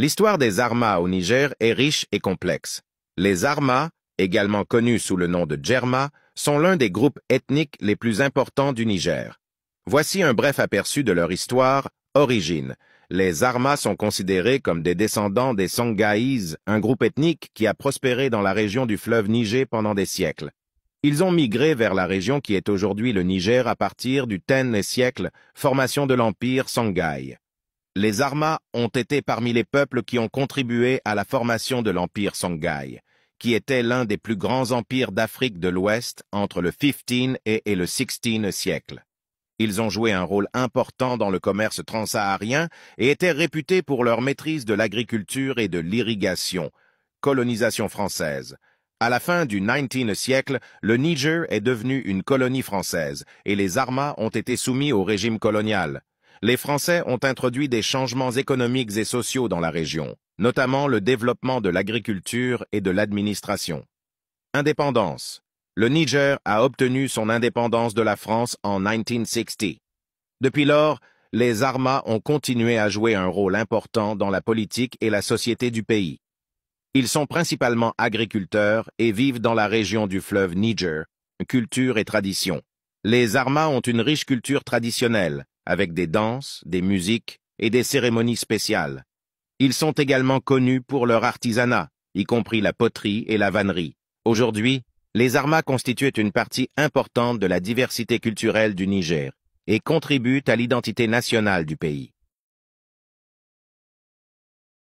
L'histoire des Armas au Niger est riche et complexe. Les Armas, également connus sous le nom de Djerma, sont l'un des groupes ethniques les plus importants du Niger. Voici un bref aperçu de leur histoire, origine. Les Armas sont considérés comme des descendants des Songhais, un groupe ethnique qui a prospéré dans la région du fleuve Niger pendant des siècles. Ils ont migré vers la région qui est aujourd'hui le Niger à partir du X siècle, formation de l'empire Songhai. Les Armas ont été parmi les peuples qui ont contribué à la formation de l'empire Songhai, qui était l'un des plus grands empires d'Afrique de l'Ouest entre le XV et le XVI siècle. Ils ont joué un rôle important dans le commerce transsaharien et étaient réputés pour leur maîtrise de l'agriculture et de l'irrigation. Colonisation française. À la fin du XIXe siècle, le Niger est devenu une colonie française et les Armas ont été soumis au régime colonial. Les Français ont introduit des changements économiques et sociaux dans la région, notamment le développement de l'agriculture et de l'administration. Indépendance. Le Niger a obtenu son indépendance de la France en 1960. Depuis lors, les Armas ont continué à jouer un rôle important dans la politique et la société du pays. Ils sont principalement agriculteurs et vivent dans la région du fleuve Niger, culture et tradition. Les Armas ont une riche culture traditionnelle, avec des danses, des musiques et des cérémonies spéciales. Ils sont également connus pour leur artisanat, y compris la poterie et la vannerie. Aujourd'hui, les Armas constituent une partie importante de la diversité culturelle du Niger et contribuent à l'identité nationale du pays.